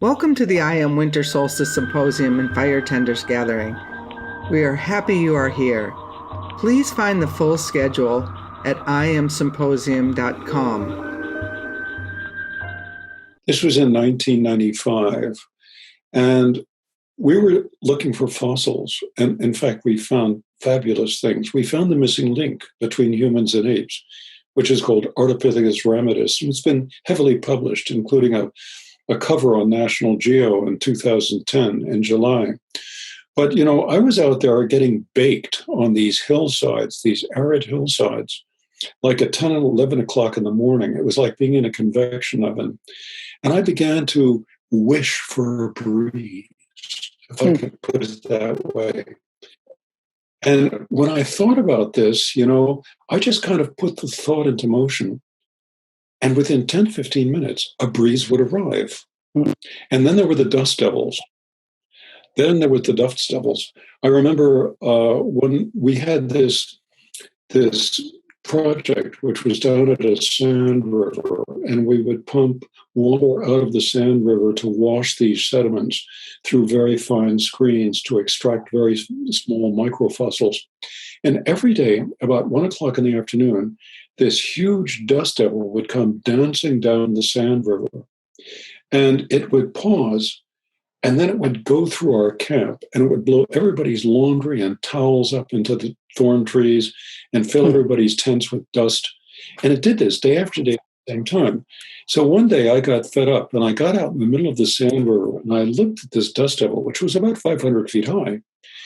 Welcome to the IAM Winter Solstice Symposium and Fire Tenders Gathering. We are happy you are here. Please find the full schedule at iamsymposium.com. This was in 1995, and we were looking for fossils. And in fact, we found fabulous things. We found the missing link between humans and apes, which is called Ardipithecus ramidus. And it's been heavily published, including a cover on National Geo in 2010 in July. But, I was out there getting baked on these hillsides, these arid hillsides, like at 10 and 11 o'clock in the morning. It was like being in a convection oven. And I began to wish for a breeze, if I could put it that way. And when I thought about this, I just kind of put the thought into motion. And within 10, 15 minutes, a breeze would arrive. And then there were the dust devils. I remember when we had this project, which was down at a sand river, and we would pump water out of the sand river to wash these sediments through very fine screens to extract very small microfossils. And every day, about 1 o'clock in the afternoon, this huge dust devil would come dancing down the sand river, and it would pause, and then it would go through our camp, and it would blow everybody's laundry and towels up into the thorn trees and fill everybody's tents with dust. And it did this day after day at the same time. So one day I got fed up, and I got out in the middle of the sand river, and I looked at this dust devil, which was about 500 feet high.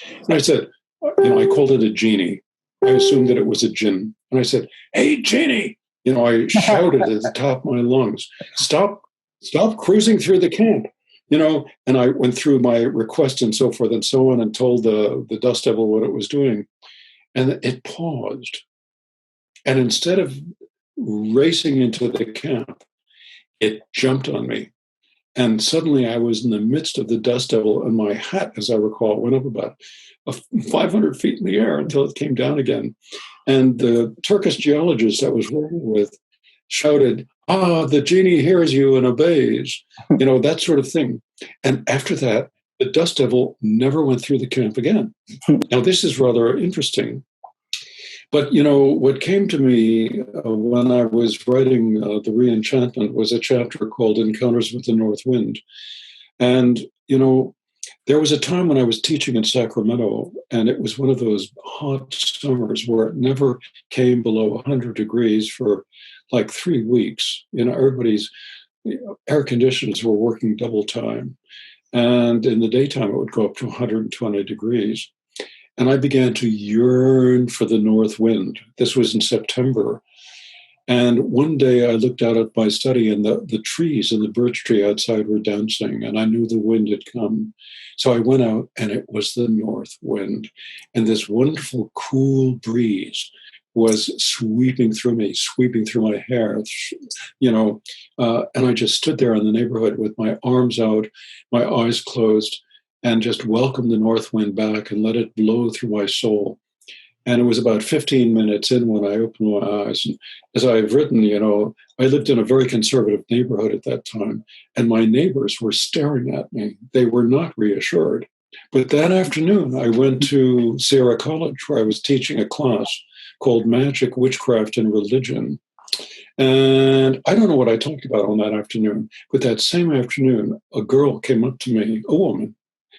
And I said, I called it a genie. I assumed that it was a jinn. And I said, "Hey, genie!" I shouted at the top of my lungs, Stop cruising through the camp. And I went through my request and so forth and so on and told the dust devil what it was doing. And it paused. And instead of racing into the camp, it jumped on me. And suddenly I was in the midst of the dust devil, and my hat, as I recall, went up about 500 feet in the air until it came down again. And the Turkish geologist I was working with shouted, the genie hears you and obeys, that sort of thing. And after that, the dust devil never went through the camp again. Now, this is rather interesting. But, what came to me when I was writing The Reenchantment was a chapter called Encounters with the North Wind. And, there was a time when I was teaching in Sacramento, and it was one of those hot summers where it never came below 100 degrees for like 3 weeks. Everybody's air conditioners were working double time. And in the daytime, it would go up to 120 degrees. And I began to yearn for the north wind. This was in September. And one day I looked out at my study, and the trees and the birch tree outside were dancing, and I knew the wind had come. So I went out, and it was the north wind. And this wonderful, cool breeze was sweeping through me, sweeping through my hair, and I just stood there in the neighborhood with my arms out, my eyes closed, and just welcomed the north wind back and let it blow through my soul. And it was about 15 minutes in when I opened my eyes. And as I've written, I lived in a very conservative neighborhood at that time, and my neighbors were staring at me. They were not reassured. But that afternoon, I went to Sierra College, where I was teaching a class called Magic, Witchcraft, and Religion. And I don't know what I talked about on that afternoon, but that same afternoon, a woman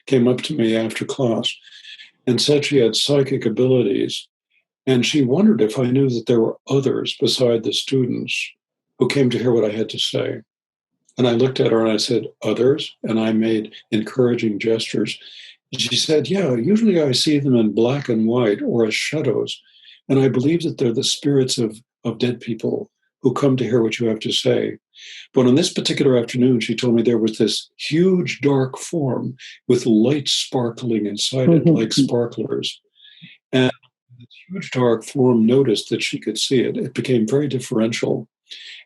came up to me after class and said she had psychic abilities. And she wondered if I knew that there were others beside the students who came to hear what I had to say. And I looked at her and I said, "Others?" And I made encouraging gestures. She said, "Yeah, usually I see them in black and white or as shadows. And I believe that they're the spirits of dead people who come to hear what you have to say." But on this particular afternoon, she told me there was this huge dark form with lights sparkling inside it like sparklers. And this huge dark form noticed that she could see it. It became very differential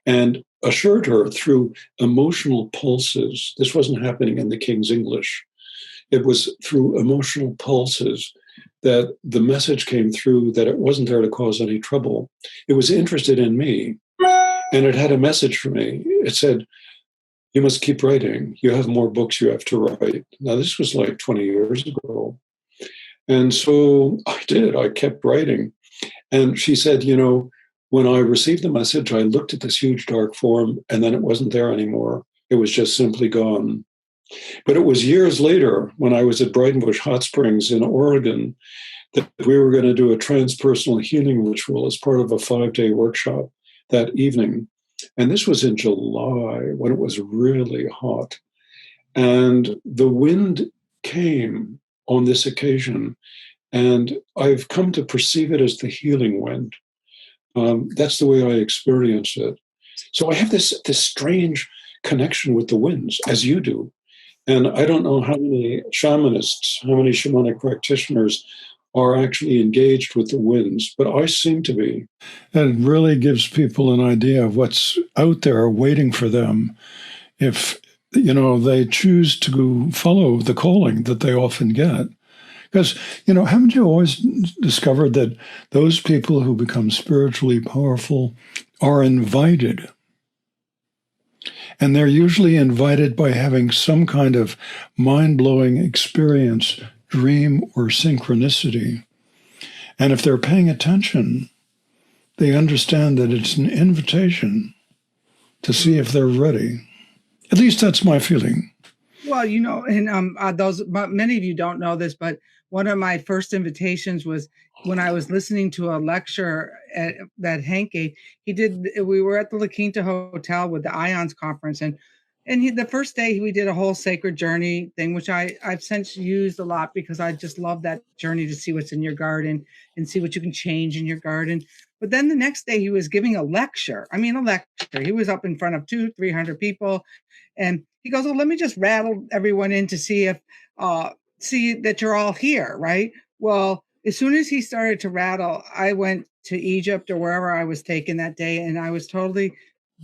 and assured her through emotional pulses. This wasn't happening in the King's English. It was through emotional pulses that the message came through that it wasn't there to cause any trouble. It was interested in me, and it had a message for me. It said, you must keep writing. You have more books you have to write. Now, this was like 20 years ago. And so I did. I kept writing. And she said, when I received the message, I looked at this huge dark form, and then it wasn't there anymore. It was just simply gone. But it was years later, when I was at Brighton Bush Hot Springs in Oregon, that we were going to do a transpersonal healing ritual as part of a 5-day workshop that evening. And this was in July, when it was really hot. And the wind came on this occasion, and I've come to perceive it as the healing wind. That's the way I experience it. So I have this strange connection with the winds, as you do. And I don't know how many shamanists, how many shamanic practitioners are actually engaged with the winds, but I seem to be. And it really gives people an idea of what's out there waiting for them if, they choose to follow the calling that they often get. Because, haven't you always discovered that those people who become spiritually powerful are invited? And they're usually invited by having some kind of mind-blowing experience, dream, or synchronicity. And if they're paying attention, they understand that it's an invitation to see if they're ready. At least that's my feeling. Well, many of you don't know this, but one of my first invitations was when I was listening to a lecture that Hank gave. We were at the La Quinta Hotel with the IONS conference, and the first day we did a whole sacred journey thing, which I've since used a lot because I just love that journey to see what's in your garden and see what you can change in your garden. But then the next day he was giving a lecture. He was up in front of 200-300 people. And he goes, well, let me just rattle everyone in to see that you're all here, right? Well, as soon as he started to rattle, I went to Egypt or wherever I was taken that day, and I was totally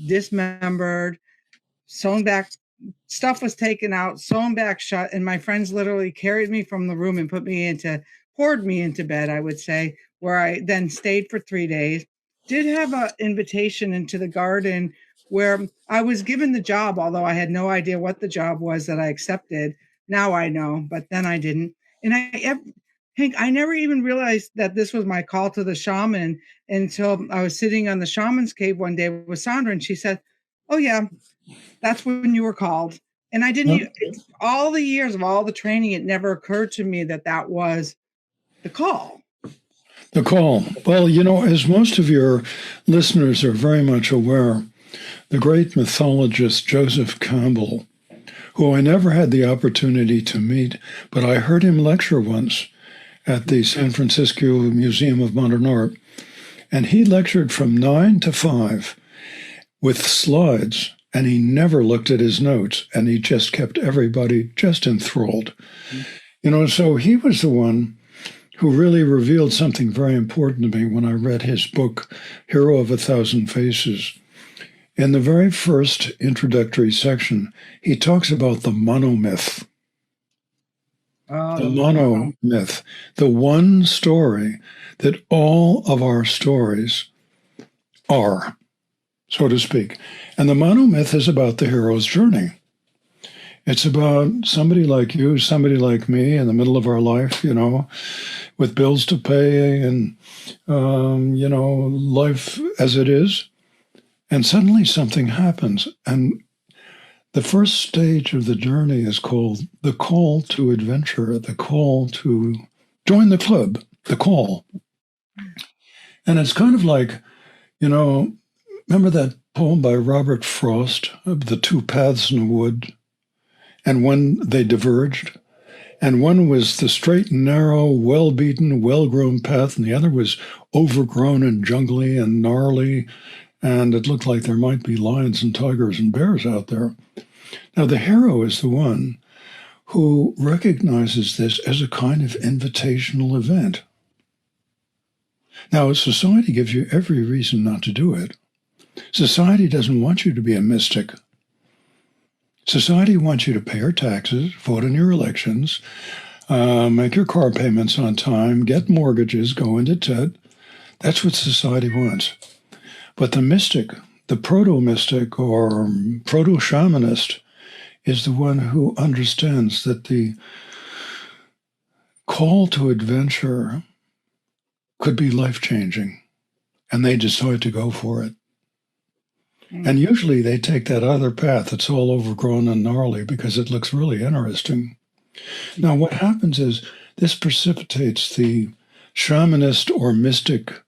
dismembered, sewn back. Stuff was taken out, sewn back shut, and my friends literally carried me from the room and poured me into bed, I would say, where I then stayed for 3 days. Did have an invitation into the garden where I was given the job, although I had no idea what the job was that I accepted. Now I know, but then I didn't. And Hank, I never even realized that this was my call to the shaman until I was sitting on the shaman's cave one day with Sandra, and she said, oh yeah, that's when you were called. And I didn't, all the years of all the training, it never occurred to me that was the call. The call. Well, as most of your listeners are very much aware, the great mythologist Joseph Campbell, who I never had the opportunity to meet, but I heard him lecture once at the San Francisco Museum of Modern Art, and he lectured from 9 to 5 with slides, and he never looked at his notes, and he just kept everybody just enthralled. So he was the one who really revealed something very important to me when I read his book, Hero of a Thousand Faces. In the very first introductory section, he talks about the monomyth. The monomyth, the one story that all of our stories are, so to speak. And the monomyth is about the hero's journey. It's about somebody like you, somebody like me in the middle of our life, with bills to pay and, life as it is. And suddenly something happens. And the first stage of the journey is called the call to adventure, the call to join the club, the call. And it's kind of like, remember that poem by Robert Frost, of the two paths in the wood? And one, they diverged. And one was the straight and narrow, well-beaten, well-grown path, and the other was overgrown and jungly and gnarly, and it looked like there might be lions and tigers and bears out there. Now, the hero is the one who recognizes this as a kind of invitational event. Now, society gives you every reason not to do it. Society doesn't want you to be a mystic. Society wants you to pay your taxes, vote in your elections, make your car payments on time, get mortgages, go into debt. That's what society wants. But the mystic, The proto-mystic or proto-shamanist is the one who understands that the call to adventure could be life-changing, and they decide to go for it. And usually they take that other path that's all overgrown and gnarly because it looks really interesting. Now, what happens is this precipitates the shamanist or mystic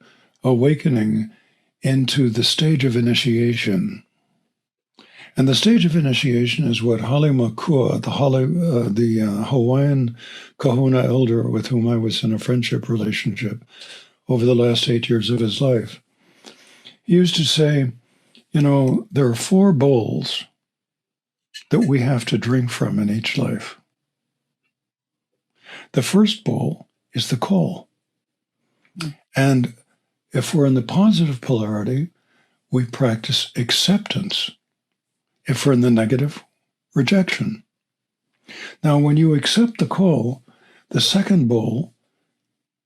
awakening into the stage of initiation. And the stage of initiation is what Hale Makua, the Hawaiian Kahuna elder with whom I was in a friendship relationship over the last 8 years of his life, he used to say, there are 4 bowls that we have to drink from in each life. The first bowl is the call. And if we're in the positive polarity, we practice acceptance. If we're in the negative, rejection. Now, when you accept the call, the second bowl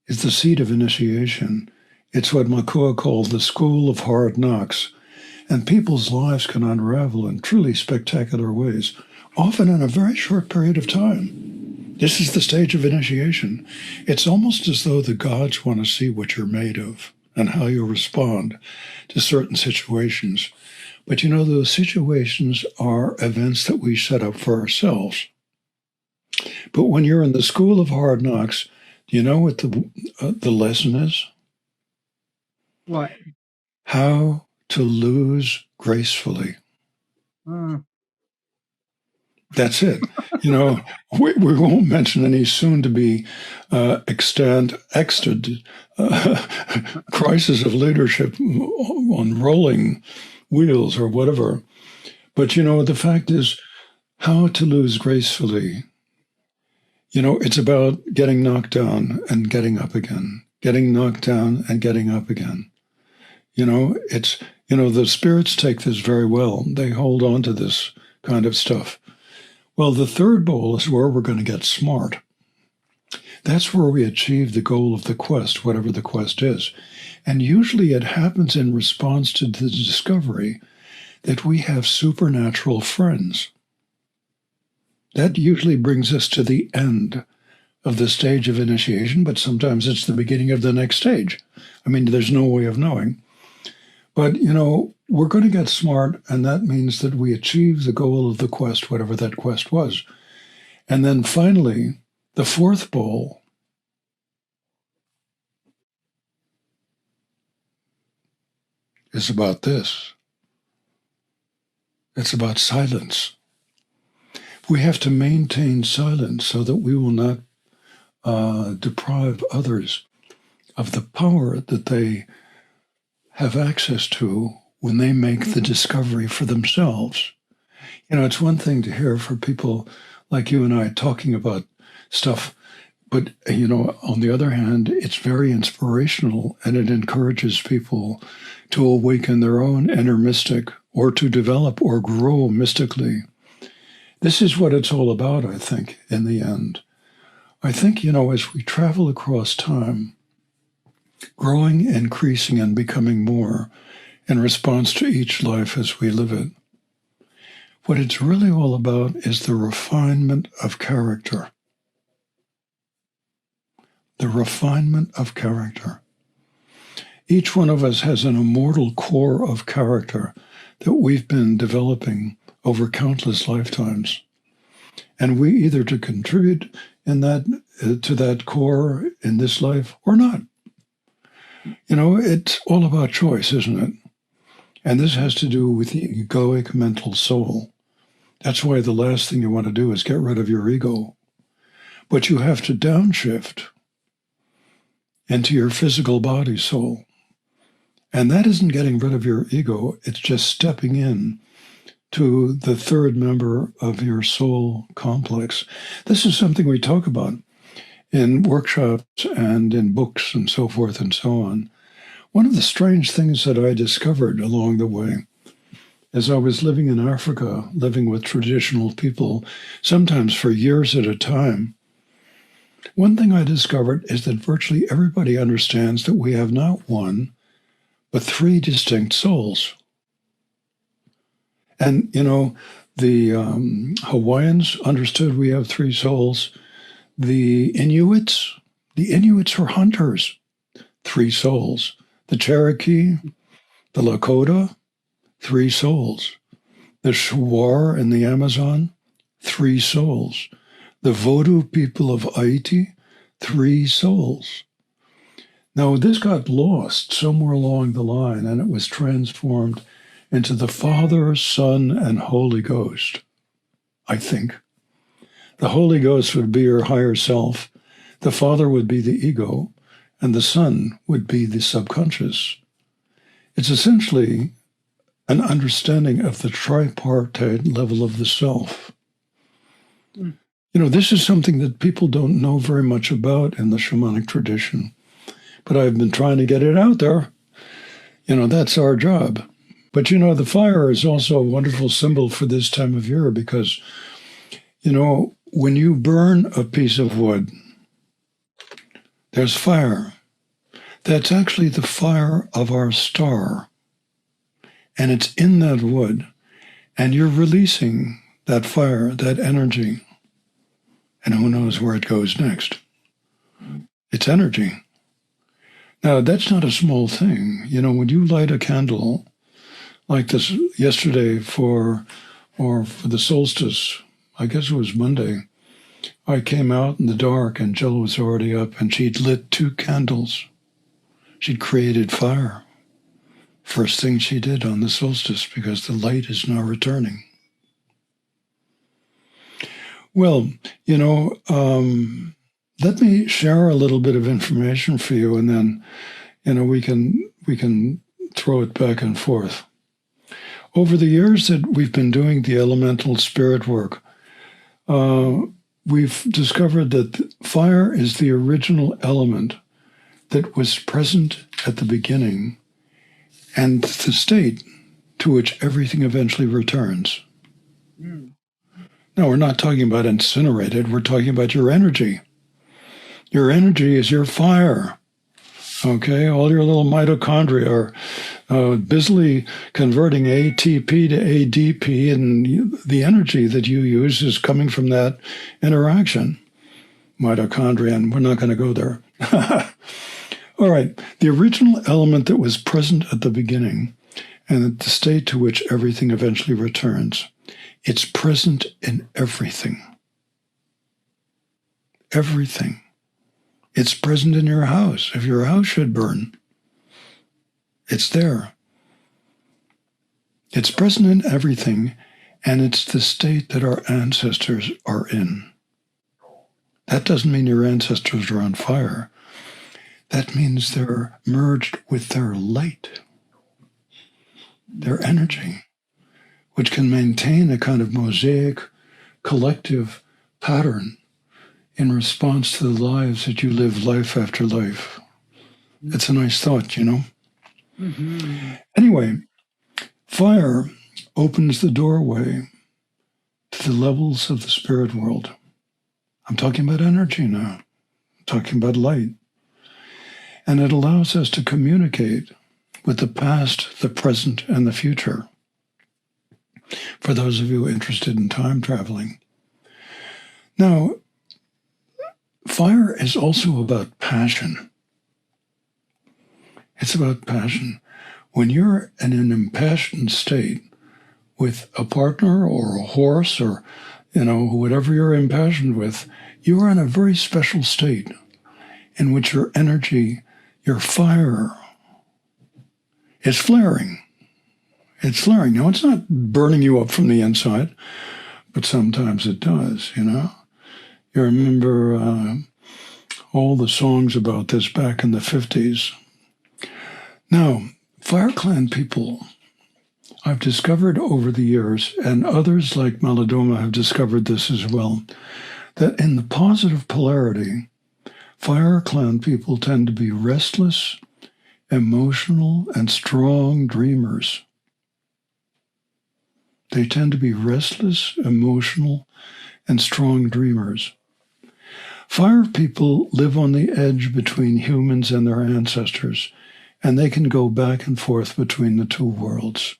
is the seat of initiation. It's what Makua called the school of hard knocks. And people's lives can unravel in truly spectacular ways, often in a very short period of time. This is the stage of initiation. It's almost as though the gods want to see what you're made of and how you respond to certain situations. But those situations are events that we set up for ourselves. But when you're in the school of hard knocks, do you know what the lesson is? What? How to lose gracefully. That's it. We won't mention any soon-to-be extant crisis of leadership on rolling wheels or whatever. But, the fact is how to lose gracefully. It's about getting knocked down and getting up again, getting knocked down and getting up again. The spirits take this very well. They hold on to this kind of stuff. Well, the third bowl is where we're going to get smart. That's where we achieve the goal of the quest, whatever the quest is. And usually it happens in response to the discovery that we have supernatural friends. That usually brings us to the end of the stage of initiation, but sometimes it's the beginning of the next stage. There's no way of knowing. But, we're going to get smart, and that means that we achieve the goal of the quest, whatever that quest was. And then finally, the fourth bowl is about this. It's about silence. We have to maintain silence so that we will not deprive others of the power that they have access to when they make the discovery for themselves. It's one thing to hear for people like you and I talking about stuff, but, on the other hand, it's very inspirational and it encourages people to awaken their own inner mystic or to develop or grow mystically. This is what it's all about, I think, in the end. I think, as we travel across time, growing, increasing, and becoming more in response to each life as we live it, what it's really all about is the refinement of character. The refinement of character. Each one of us has an immortal core of character that we've been developing over countless lifetimes. And we either to contribute in that to that core in this life or not. It's all about choice, isn't it? And this has to do with the egoic mental soul. That's why the last thing you want to do is get rid of your ego. But you have to downshift into your physical body soul. And that isn't getting rid of your ego, it's just stepping in to the third member of your soul complex. This is something we talk about in workshops and in books and so forth and so on. One of the strange things that I discovered along the way, as I was living in Africa, living with traditional people, sometimes for years at a time, one thing I discovered is that virtually everybody understands that we have not one, but 3 distinct souls. And, the Hawaiians understood we have three souls. The Inuits were hunters, three souls. The Cherokee, the Lakota, three souls. The Shuar in the Amazon, three souls. The Vodou people of Haiti, three souls. Now, this got lost somewhere along the line, and it was transformed into the Father, Son, and Holy Ghost, I think. The Holy Ghost would be your higher self, the Father would be the ego, and the Son would be the subconscious. It's essentially an understanding of the tripartite level of the self. This is something that people don't know very much about in the shamanic tradition, but I've been trying to get it out there. That's our job. But, the fire is also a wonderful symbol for this time of year because, when you burn a piece of wood, there's fire. That's actually the fire of our star. And it's in that wood. And you're releasing that fire, that energy. And who knows where it goes next? It's energy. Now, that's not a small thing. When you light a candle like this yesterday for the solstice, I guess it was Monday, I came out in the dark and Jill was already up and she'd lit 2 candles. She'd created fire. First thing she did on the solstice because the light is now returning. Well, let me share a little bit of information for you and then, we can throw it back and forth. Over the years that we've been doing the elemental spirit work, we've discovered that fire is the original element that was present at the beginning and the state to which everything eventually returns. Now, we're not talking about incinerated, we're talking about your energy. Your energy is your fire. Okay, all your little mitochondria are busily converting ATP to ADP, and the energy that you use is coming from that interaction. Mitochondria, and we're not going to go there. All right, the original element that was present at the beginning and the state to which everything eventually returns, it's present in everything. Everything. It's present in your house. If your house should burn, it's there. It's present in everything, and it's the state that our ancestors are in. That doesn't mean your ancestors are on fire. That means they're merged with their light, their energy, which can maintain a kind of mosaic, collective pattern in response to the lives that you live life after life. It's a nice thought, Mm-hmm. Anyway, fire opens the doorway to the levels of the spirit world. I'm talking about energy now. I'm talking about light. And it allows us to communicate with the past, the present, and the future. For those of you interested in time traveling. Now, fire is also about passion. It's about passion. When you're in an impassioned state with a partner or a horse or, whatever you're impassioned with, you are in a very special state in which your energy, your fire, is flaring. It's flaring. Now, it's not burning you up from the inside, but sometimes it does, You remember all the songs about this back in the 50s. Now, Fire Clan people, I've discovered over the years, and others like Malidoma have discovered this as well, that in the positive polarity, Fire Clan people tend to be restless, emotional, and strong dreamers. They tend to be restless, emotional, and strong dreamers. Fire people live on the edge between humans and their ancestors, and they can go back and forth between the two worlds.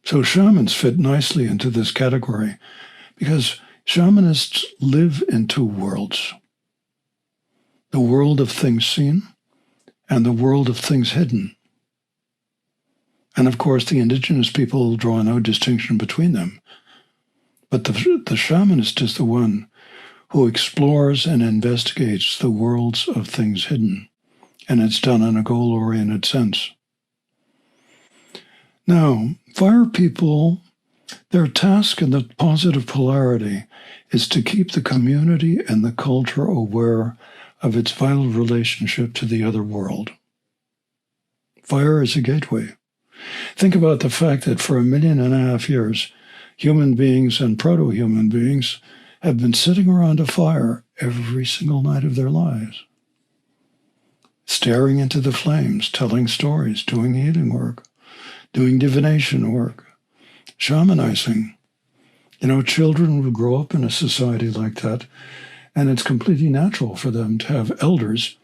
So shamans fit nicely into this category because shamanists live in two worlds: the world of things seen and the world of things hidden. And of course, the indigenous people draw no distinction between them. But the shamanist is the one who explores and investigates the worlds of things hidden, and it's done in a goal-oriented sense. Now, fire people, their task in the positive polarity is to keep the community and the culture aware of its vital relationship to the other world. Fire is a gateway. Think about the fact that for 1.5 million years, human beings and proto-human beings have been sitting around a fire every single night of their lives, staring into the flames, telling stories, doing healing work, doing divination work, shamanizing. Children will grow up in a society like that, and it's completely natural for them to have elders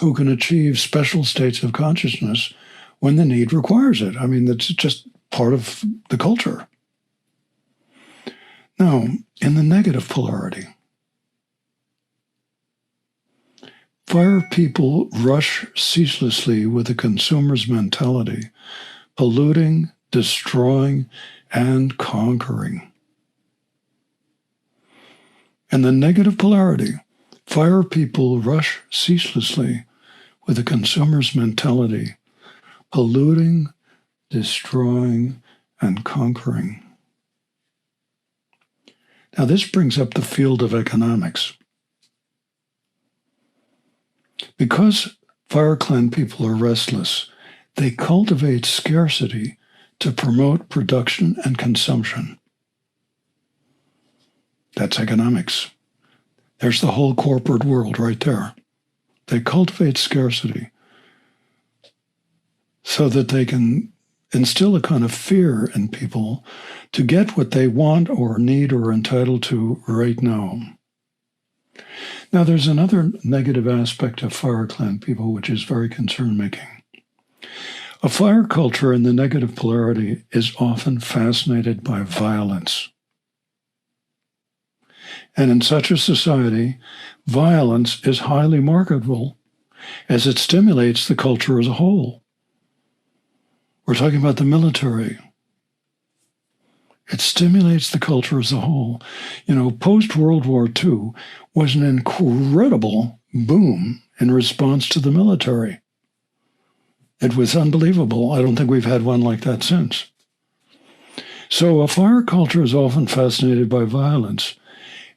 who can achieve special states of consciousness when the need requires it. I mean, that's just part of the culture. Now, in the negative polarity, fire people rush ceaselessly with a consumer's mentality, polluting, destroying, and conquering. In the negative polarity, fire people rush ceaselessly with a consumer's mentality, polluting, destroying, and conquering. Now, this brings up the field of economics. Because fire clan people are restless, they cultivate scarcity to promote production and consumption. That's economics. There's the whole corporate world right there. They cultivate scarcity so that they can instill a kind of fear in people to get what they want or need or are entitled to right now. Now, there's another negative aspect of fire clan people which is very concern-making. A fire culture in the negative polarity is often fascinated by violence. And in such a society, violence is highly marketable as it stimulates the culture as a whole. We're talking about the military. It stimulates the culture as a whole. Post-World War II was an incredible boom in response to the military. It was unbelievable. I don't think we've had one like that since. So a fire culture is often fascinated by violence,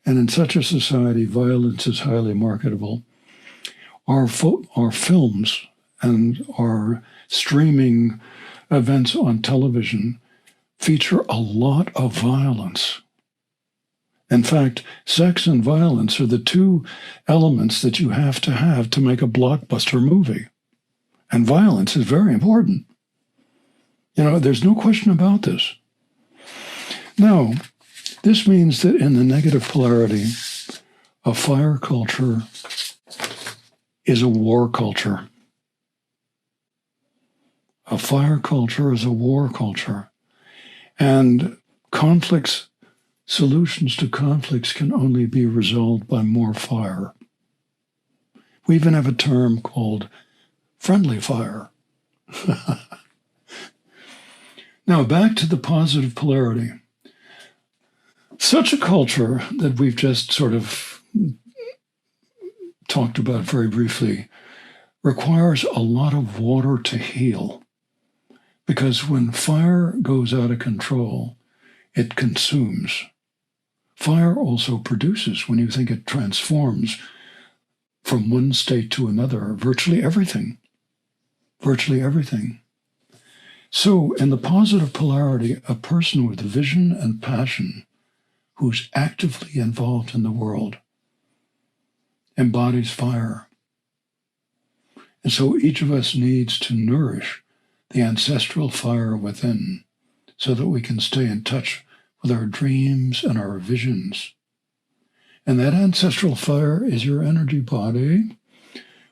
and in such a society, violence is highly marketable. Our films and our streaming events on television feature a lot of violence. In fact, sex and violence are the two elements that you have to make a blockbuster movie. And violence is very important. There's no question about this. Now, this means that in the negative polarity, a fire culture is a war culture. A fire culture is a war culture. And solutions to conflicts can only be resolved by more fire. We even have a term called friendly fire. Now, back to the positive polarity. Such a culture that we've just sort of talked about very briefly requires a lot of water to heal. Because when fire goes out of control, it consumes. Fire also produces, when you think it transforms from one state to another, virtually everything. Virtually everything. So in the positive polarity, a person with vision and passion who's actively involved in the world embodies fire. And so each of us needs to nourish the ancestral fire within so that we can stay in touch with our dreams and our visions. And that ancestral fire is your energy body,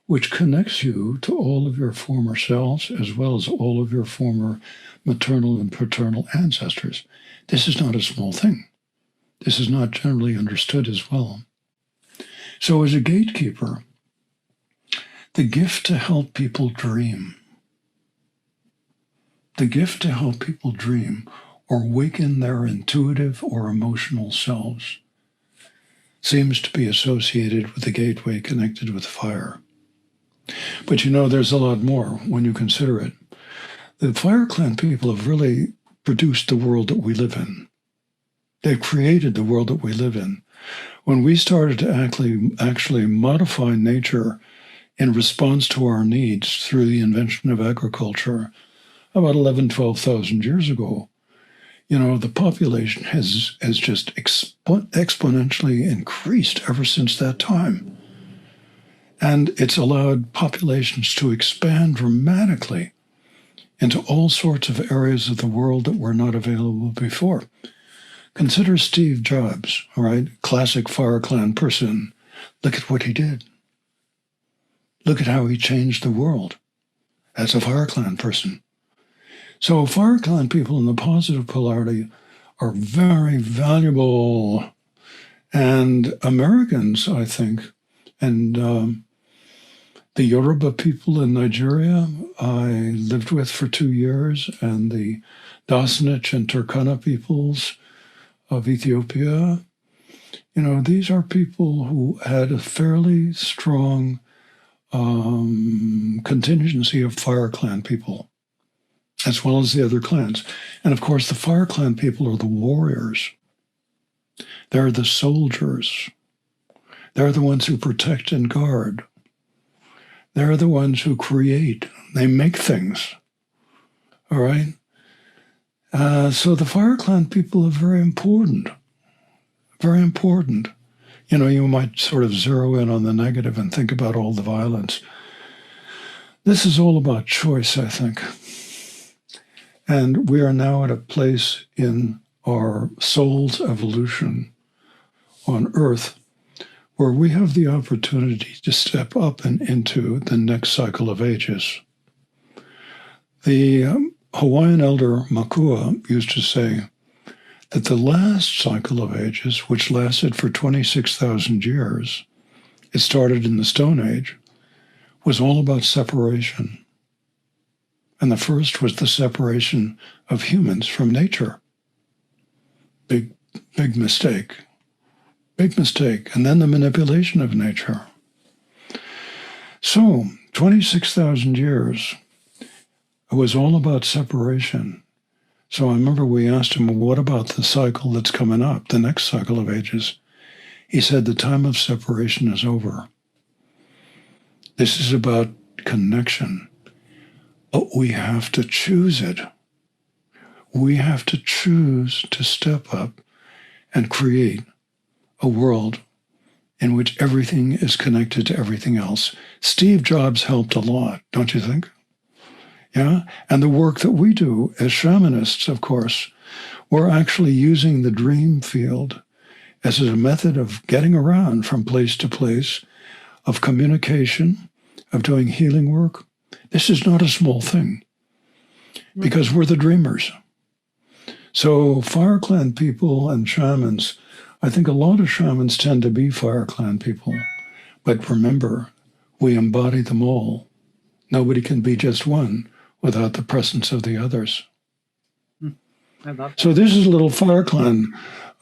which connects you to all of your former selves as well as all of your former maternal and paternal ancestors. This is not a small thing. This is not generally understood as well. So as a gatekeeper, the gift to help people dream, the gift to help people dream or waken their intuitive or emotional selves seems to be associated with the gateway connected with fire. But you know, there's a lot more when you consider it. The Fire Clan people have really produced the world that we live in. They've created the world that we live in. When we started to actually modify nature in response to our needs through the invention of agriculture about 12,000 years ago, you know, the population has just exponentially increased ever since that time. And it's allowed populations to expand dramatically into all sorts of areas of the world that were not available before. Consider Steve Jobs, all right? Classic Fire Clan person. Look at what he did. Look at how he changed the world as a Fire Clan person. So Fire Clan people in the positive polarity are very valuable. And Americans, I think, and the Yoruba people in Nigeria, I lived with for 2 years, and the Dasnich and Turkana peoples of Ethiopia, you know, these are people who had a fairly strong contingency of Fire Clan people, as well as the other clans. And of course, the Fire Clan people are the warriors. They're the soldiers. They're the ones who protect and guard. They're the ones who create. They make things. All right? So the Fire Clan people are very important. Very important. You know, you might sort of zero in on the negative and think about all the violence. This is all about choice, I think. And we are now at a place in our soul's evolution on Earth where we have the opportunity to step up and into the next cycle of ages. The Hawaiian elder Makua used to say that the last cycle of ages, which lasted for 26,000 years, it started in the Stone Age, was all about separation. And the first was the separation of humans from nature. Big mistake. Big mistake. And then the manipulation of nature. So, 26,000 years, it was all about separation. So I remember we asked him, well, what about the cycle that's coming up, the next cycle of ages? He said, the time of separation is over. This is about connection. But we have to choose it. We have to choose to step up and create a world in which everything is connected to everything else. Steve Jobs helped a lot, don't you think? Yeah? And the work that we do as shamanists, of course, we're actually using the dream field as a method of getting around from place to place, of communication, of doing healing work. This is not a small thing because we're the dreamers. So Fire Clan people and shamans, I think a lot of shamans tend to be Fire Clan people. But remember, we embody them all. Nobody can be just one without the presence of the others. So this is a little Fire Clan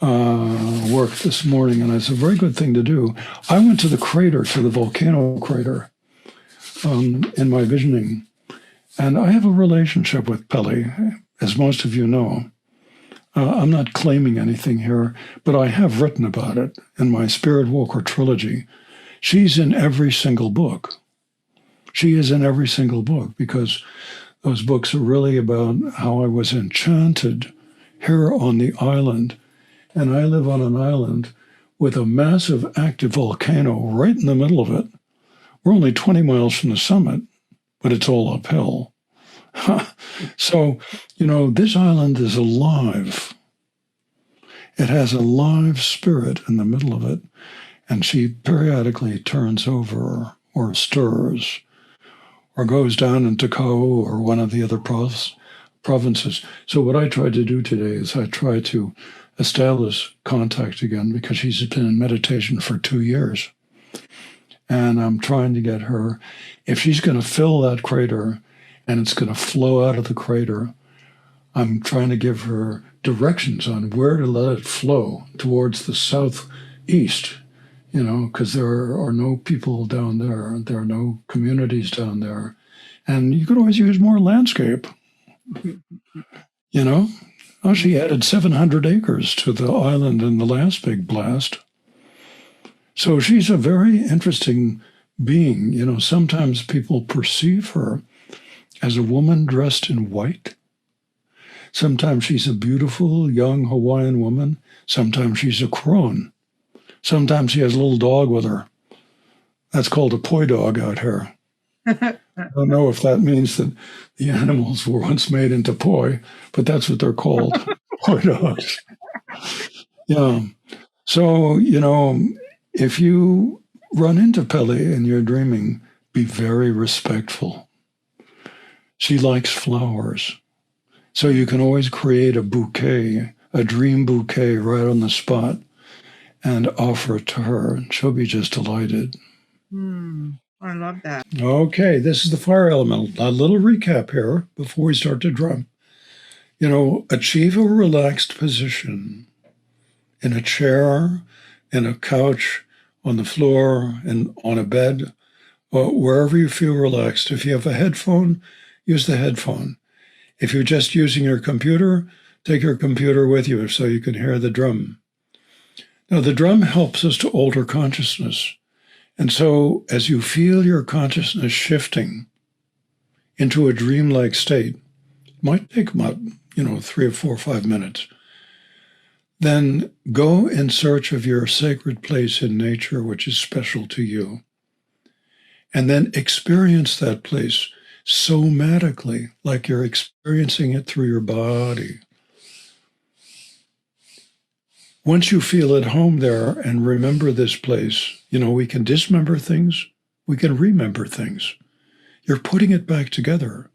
work this morning, and it's a very good thing to do. I went to the crater, to the volcano crater, in my visioning, and I have a relationship with Pele, as most of you know. I'm not claiming anything here, but I have written about it in my Spiritwalker trilogy. She's in every single book. She is in every single book because those books are really about how I was enchanted here on the island. And I live on an island with a massive active volcano right in the middle of it. We're only 20 miles from the summit, but it's all uphill. So, you know, this island is alive. It has a live spirit in the middle of it, and she periodically turns over or stirs or goes down into Ko or one of the other provinces. So what I tried to do today is I tried to establish contact again, because she's been in meditation for 2 years. And I'm trying to get her, if she's going to fill that crater and it's going to flow out of the crater, I'm trying to give her directions on where to let it flow towards the southeast, because there are no people down there. There are no communities down there. And you could always use more landscape, Oh, she added 700 acres to the island in the last big blast. So she's a very interesting being. Sometimes people perceive her as a woman dressed in white. Sometimes she's a beautiful young Hawaiian woman. Sometimes she's a crone. Sometimes she has a little dog with her. That's called a poi dog out here. I don't know if that means that the animals were once made into poi, but that's what they're called, poi dogs. Yeah. So, if you run into Pele and you're dreaming, be very respectful. She likes flowers. So you can always create a bouquet, a dream bouquet right on the spot and offer it to her, and she'll be just delighted. I love that. Okay, this is the fire elemental. A little recap here before we start to drum. Achieve a relaxed position in a chair, in a couch, on the floor, and on a bed, or wherever you feel relaxed. If you have a headphone, use the headphone. If you're just using your computer, take your computer with you so you can hear the drum. Now, the drum helps us to alter consciousness. And so as you feel your consciousness shifting into a dreamlike state, it might take about, 3 or 4 or 5 minutes, then go in search of your sacred place in nature, which is special to you. And then experience that place somatically, like you're experiencing it through your body. Once you feel at home there and remember this place, we can dismember things, we can remember things. You're putting it back together.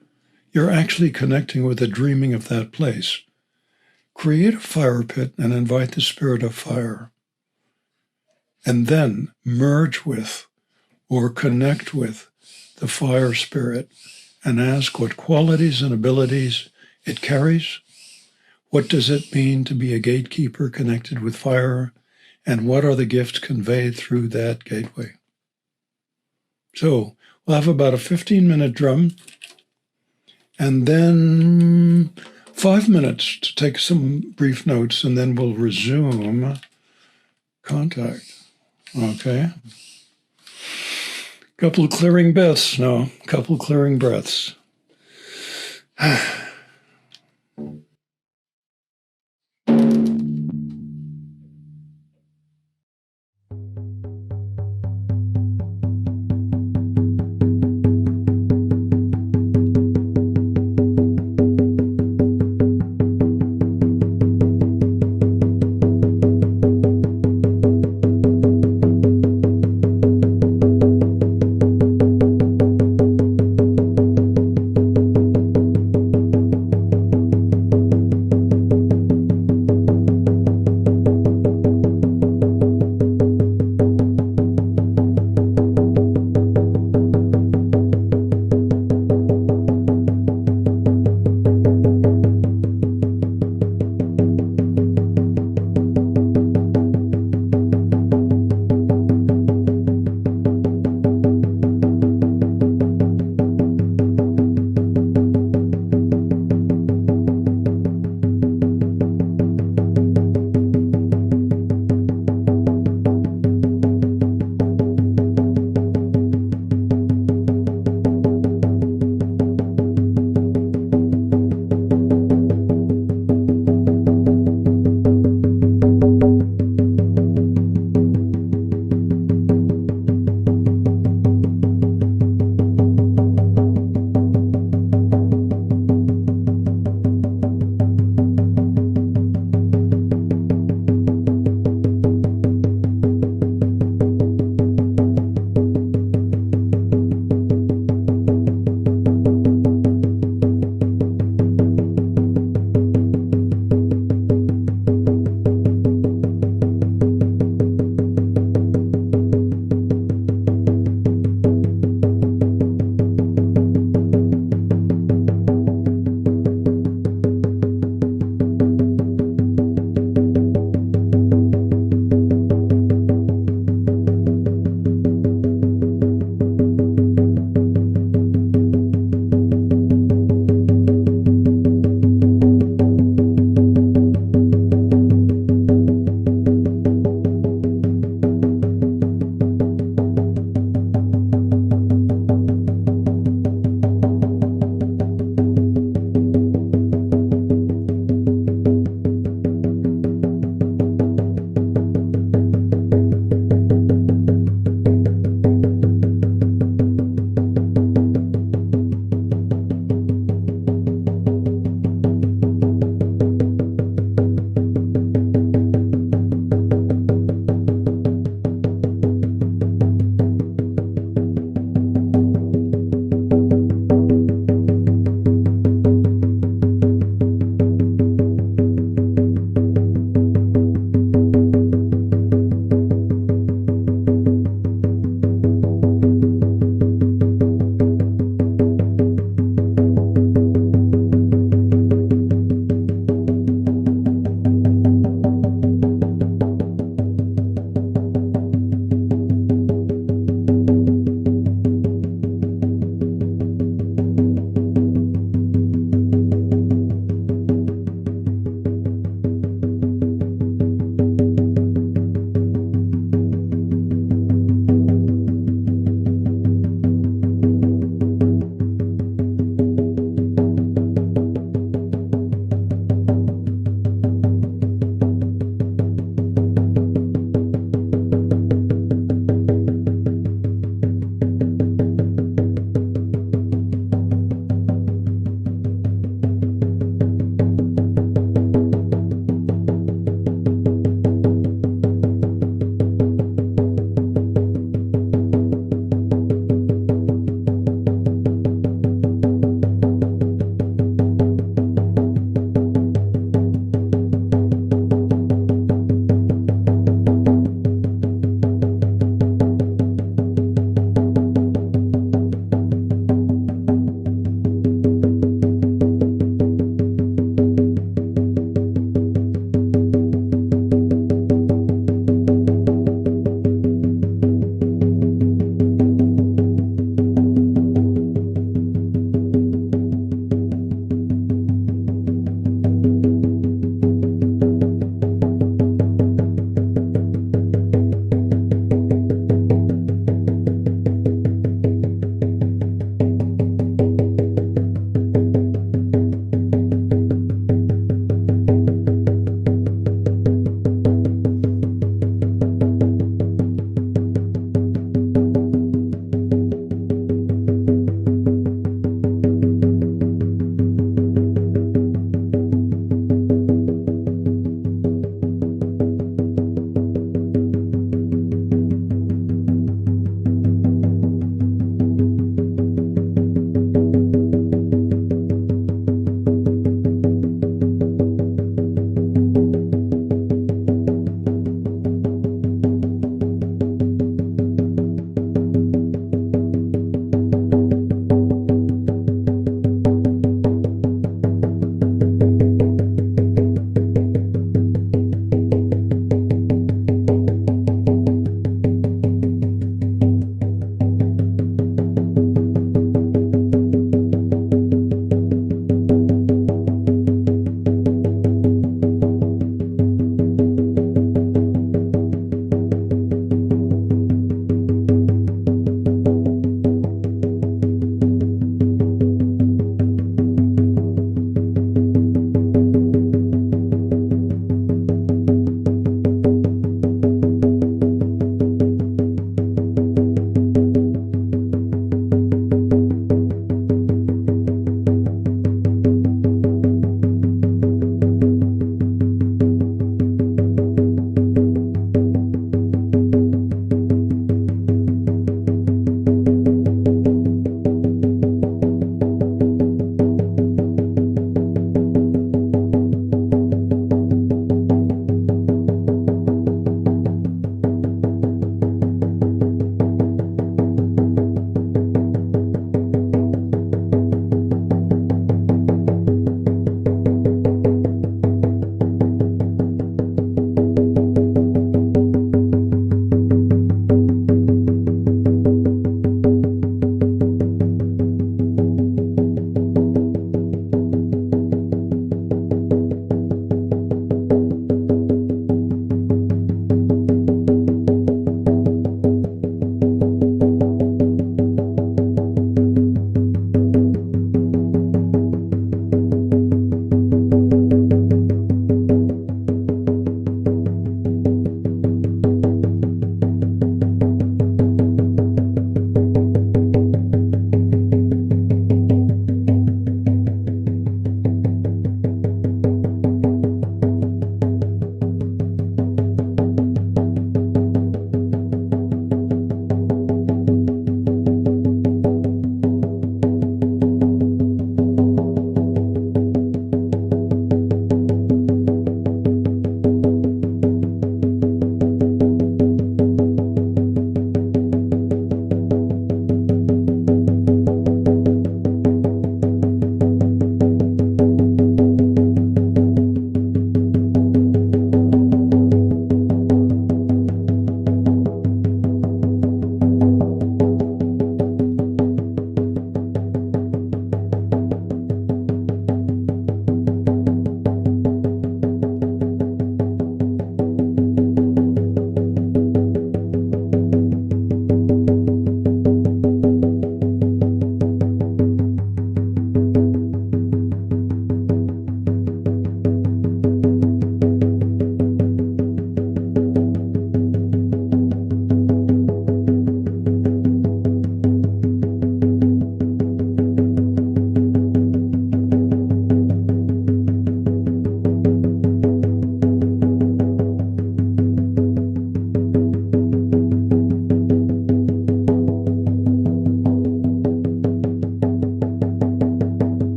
You're actually connecting with the dreaming of that place. Create a fire pit and invite the spirit of fire. And then merge with or connect with the fire spirit and ask what qualities and abilities it carries. What does it mean to be a gatekeeper connected with fire? And what are the gifts conveyed through that gateway? So we'll have about a 15-minute drum and then 5 minutes to take some brief notes, and then we'll resume contact. Okay? Couple of clearing breaths. No, couple of clearing breaths.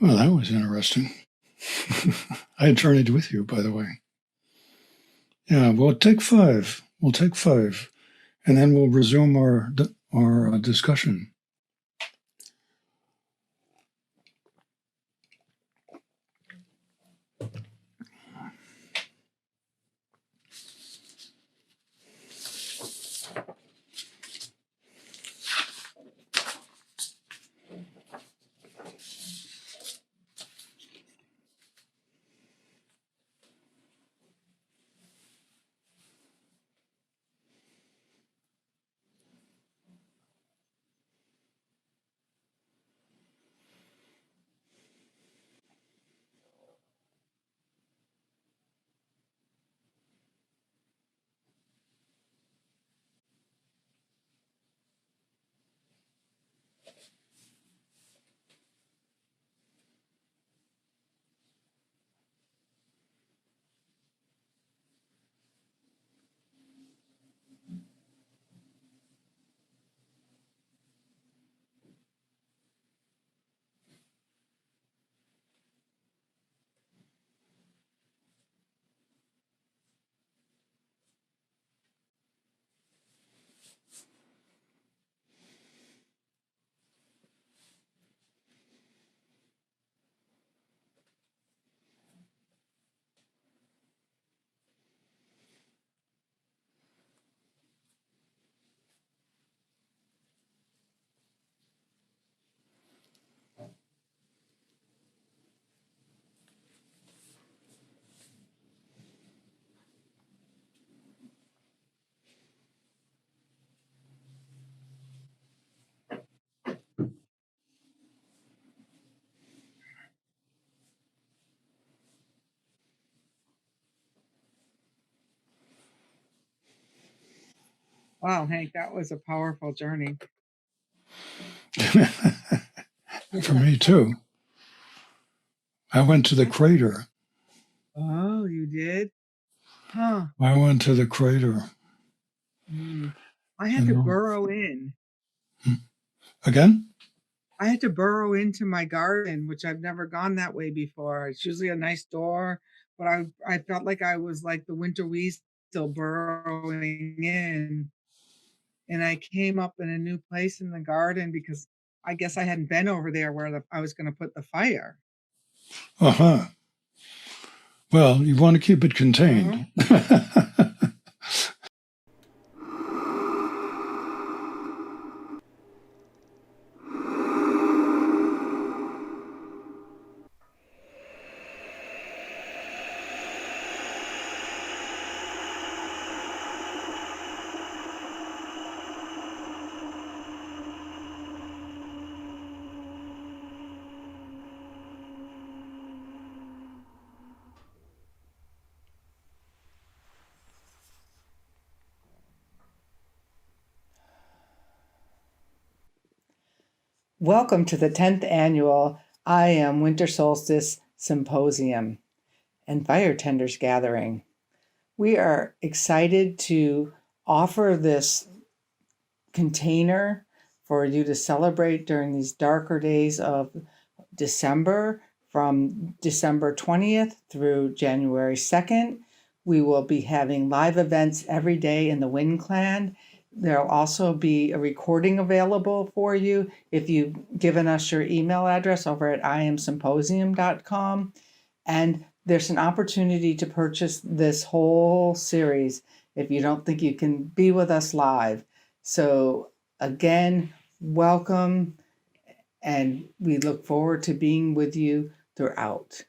Well, that was interesting. I journeyed with you, by the way. Yeah, we'll take 5. We'll take 5, and then we'll resume our discussion. Wow, Hank, that was a powerful journey. For me, too. I went to the crater. Oh, you did? Huh. I went to the crater. I had to burrow in. Again? I had to burrow into my garden, which I've never gone that way before. It's usually a nice door, but I felt like I was like the winter weasel burrowing in. And I came up in a new place in the garden because I guess I hadn't been over there where I was going to put the fire. Uh-huh. Well, you want to keep it contained. Welcome to the 10th annual IAM Winter Solstice Symposium and Fire Tenders Gathering. We are excited to offer this container for you to celebrate during these darker days of December, from December 20th through January 2nd. We will be having live events every day in the Wind Clan. There'll also be a recording available for you if you've given us your email address over at iamsymposium.com. And there's an opportunity to purchase this whole series if you don't think you can be with us live. So again, welcome, and we look forward to being with you throughout.